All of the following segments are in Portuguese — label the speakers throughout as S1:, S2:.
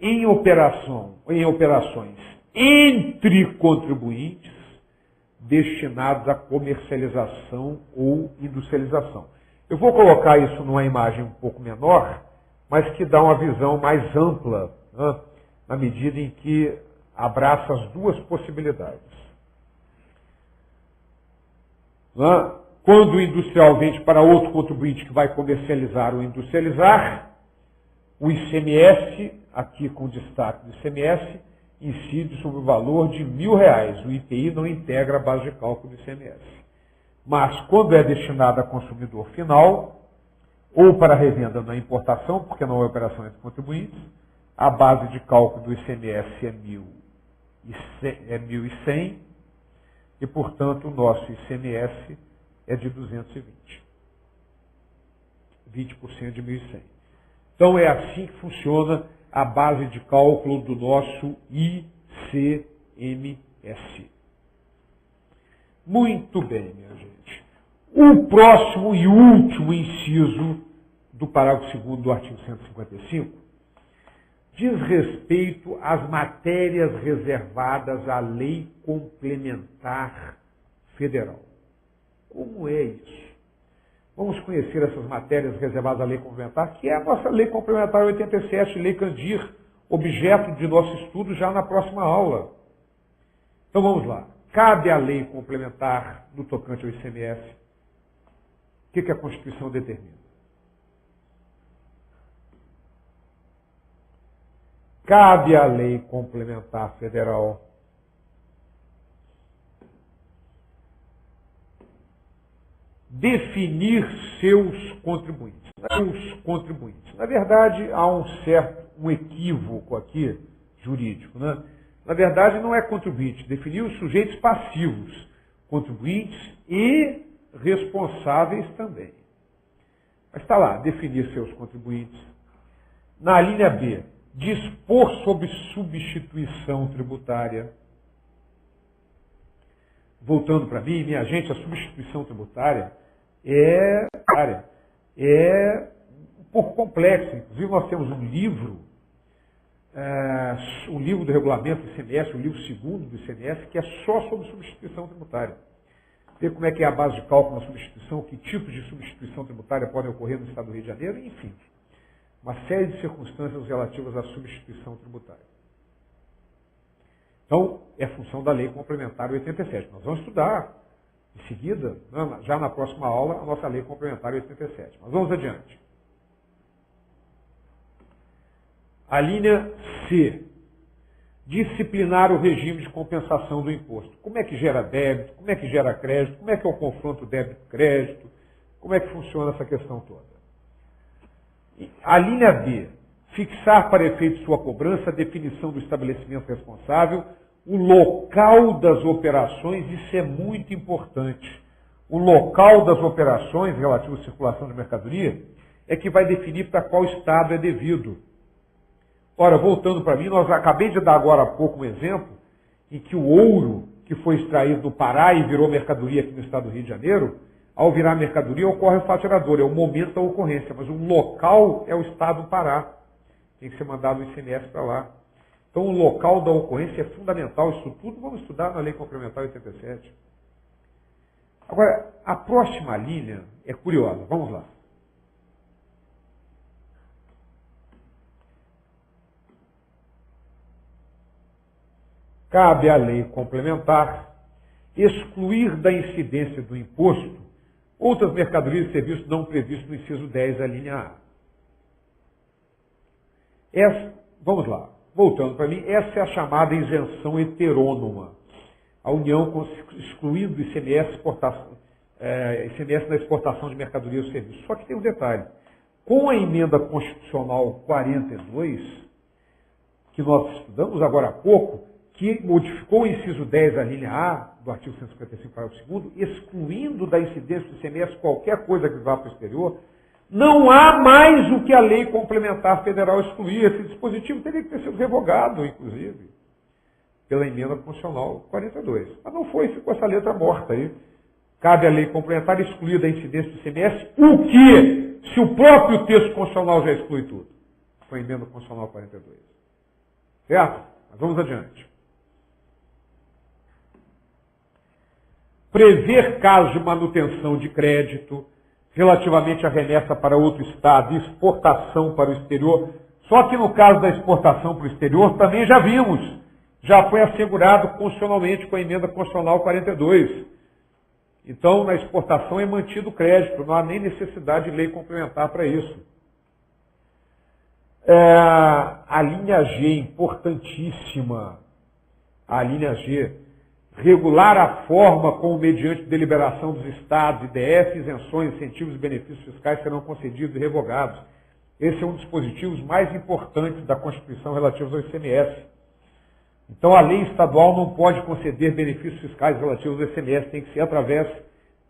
S1: em operações entre contribuintes destinados à comercialização ou industrialização. Eu vou colocar isso numa imagem um pouco menor, mas que dá uma visão mais ampla, né, na medida em que abraça as duas possibilidades. Né? Quando o industrial vende para outro contribuinte que vai comercializar ou industrializar, o ICMS, aqui com destaque do ICMS, incide sobre o valor de R$1.000. O IPI não integra a base de cálculo do ICMS. Mas quando é destinado a consumidor final, ou para revenda na importação, porque não é operação entre contribuintes, a base de cálculo do ICMS é 1.100 e, portanto, o nosso ICMS é de 220. 20% de 1.100. Então, é assim que funciona a base de cálculo do nosso ICMS. Muito bem, minha gente. O próximo e último inciso do parágrafo 2º do artigo 155 diz respeito às matérias reservadas à lei complementar federal. Como é isso? Vamos conhecer essas matérias reservadas à lei complementar, que é a nossa lei complementar 87, lei Candir, objeto de nosso estudo já na próxima aula. Então vamos lá. Cabe à lei complementar no tocante ao ICMS. O que a Constituição determina? Cabe à lei complementar federal definir seus contribuintes. Na verdade, há um equívoco aqui jurídico, né? Na verdade, não é contribuinte, definir os sujeitos passivos, contribuintes e responsáveis também. Mas está lá, definir seus contribuintes. Na linha B, dispor sobre substituição tributária. Voltando para mim, minha gente, a substituição tributária é um pouco complexa. Inclusive, nós temos um livro, o livro do regulamento do ICMS, o livro 2º do ICMS, que é só sobre substituição tributária. Ver como é que é a base de cálculo na substituição, que tipos de substituição tributária podem ocorrer no Estado do Rio de Janeiro, enfim. Uma série de circunstâncias relativas à substituição tributária. Então, é função da Lei Complementar 87. Nós vamos estudar, em seguida, já na próxima aula, a nossa Lei Complementar 87. Mas vamos adiante. A linha C. Disciplinar o regime de compensação do imposto. Como é que gera débito? Como é que gera crédito? Como é que é o confronto débito-crédito? Como é que funciona essa questão toda? A linha B. Fixar para efeito de sua cobrança a definição do estabelecimento responsável, o local das operações, isso é muito importante. O local das operações relativo à circulação de mercadoria é que vai definir para qual estado é devido. Ora, voltando para mim, acabei de dar agora há pouco um exemplo em que o ouro que foi extraído do Pará e virou mercadoria aqui no estado do Rio de Janeiro, ao virar mercadoria ocorre o faturador, é o momento da ocorrência, mas o local é o estado do Pará. Tem que ser mandado o ICMS para lá. Então, o local da ocorrência é fundamental. Isso tudo vamos estudar na Lei Complementar 87. Agora, a próxima linha é curiosa. Vamos lá. Cabe à Lei Complementar excluir da incidência do imposto outras mercadorias e serviços não previstos no inciso 10 da linha A. Vamos lá, voltando para mim, essa é a chamada isenção heterônoma. A União excluindo o ICMS, ICMS na exportação de mercadorias e serviços. Só que tem um detalhe. Com a emenda constitucional 42, que nós estudamos agora há pouco, que modificou o inciso 10 da linha A, do artigo 155, parágrafo 2º, excluindo da incidência do ICMS qualquer coisa que vá para o exterior, não há mais o que a Lei Complementar Federal excluir. Esse dispositivo teria que ter sido revogado, inclusive, pela emenda constitucional 42. Mas não foi, ficou essa letra morta aí. Cabe à Lei Complementar excluir da incidência do ICMS o que? Se o próprio texto constitucional já exclui tudo. Foi a emenda constitucional 42. Certo? Mas vamos adiante. Prever casos de manutenção de crédito relativamente à remessa para outro estado e exportação para o exterior. Só que no caso da exportação para o exterior também já vimos, já foi assegurado constitucionalmente com a emenda constitucional 42. Então, na exportação é mantido o crédito, não há nem necessidade de lei complementar para isso. A linha G, importantíssima, a linha G, regular a forma como, mediante deliberação dos estados, IDF, isenções, incentivos e benefícios fiscais serão concedidos e revogados. Esse é um dos dispositivos mais importantes da Constituição relativos ao ICMS. Então, a lei estadual não pode conceder benefícios fiscais relativos ao ICMS, tem que ser através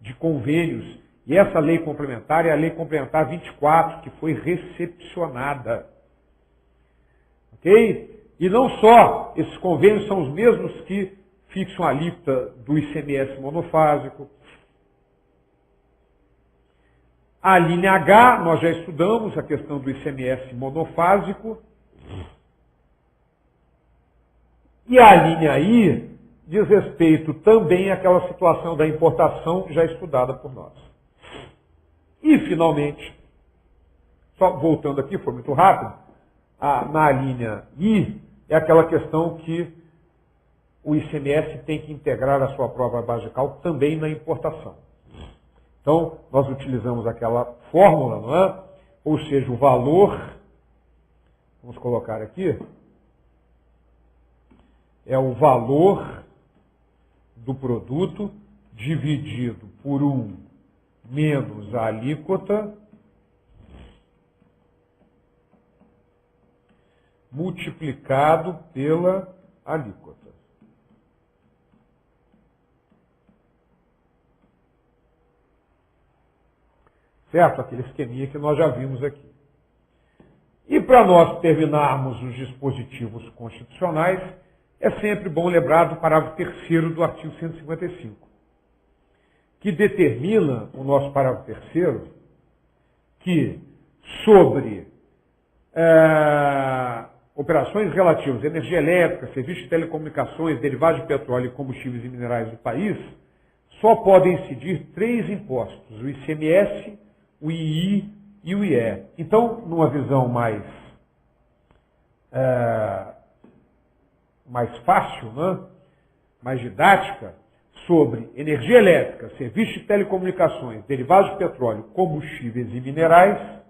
S1: de convênios. E essa lei complementar é a Lei Complementar 24, que foi recepcionada. Ok? E não só, esses convênios são os mesmos que fixam a alíquota do ICMS monofásico. A linha H, nós já estudamos a questão do ICMS monofásico. E a linha I diz respeito também àquela situação da importação já estudada por nós. E, finalmente, só voltando aqui, foi muito rápido, na linha I é aquela questão que o ICMS tem que integrar a sua própria base de cálculo também na importação. Então, nós utilizamos aquela fórmula, não é? Ou seja, o valor, vamos colocar aqui, é o valor do produto dividido por 1 menos a alíquota multiplicado pela alíquota. Certo? Aquele esqueminha que nós já vimos aqui. E para nós terminarmos os dispositivos constitucionais, é sempre bom lembrar do parágrafo 3º do artigo 155, que determina, o nosso parágrafo 3º, que sobre operações relativas à energia elétrica, serviços de telecomunicações, derivados de petróleo e combustíveis e minerais do país, só podem incidir 3 impostos, o ICMS, o II e o IE. Então, numa visão mais fácil, né? Mais didática, sobre energia elétrica, serviços de telecomunicações, derivados de petróleo, combustíveis e minerais,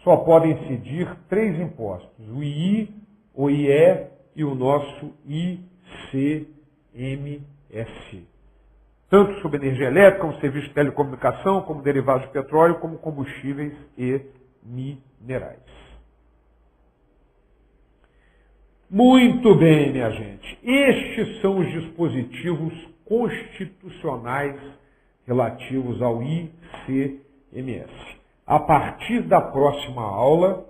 S1: só podem incidir 3 impostos, o II, o IE e o nosso ICMS. Tanto sobre energia elétrica, como serviço de telecomunicação, como derivados de petróleo, como combustíveis e minerais. Muito bem, minha gente. Estes são os dispositivos constitucionais relativos ao ICMS. A partir da próxima aula,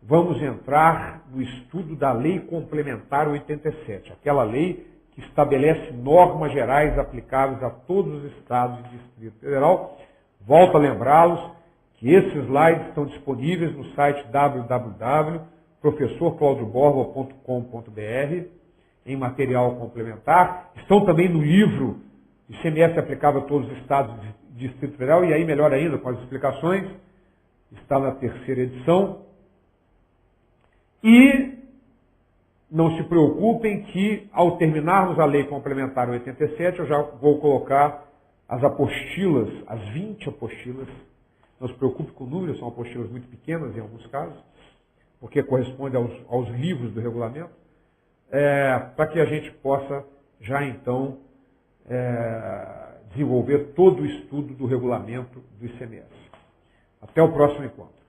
S1: vamos entrar no estudo da Lei Complementar 87, aquela lei que estabelece normas gerais aplicáveis a todos os estados e Distrito Federal. Volto a lembrá-los que esses slides estão disponíveis no site www.professorclaudioborba.com.br em material complementar. Estão também no livro ICMS aplicável a todos os estados e Distrito Federal, e aí melhor ainda com as explicações. Está na 3ª edição. E não se preocupem que, ao terminarmos a Lei Complementar 87, eu já vou colocar as apostilas, as 20 apostilas. Não se preocupe com o número, são apostilas muito pequenas em alguns casos, porque corresponde aos livros do regulamento, para que a gente possa já então desenvolver todo o estudo do regulamento do ICMS. Até o próximo encontro.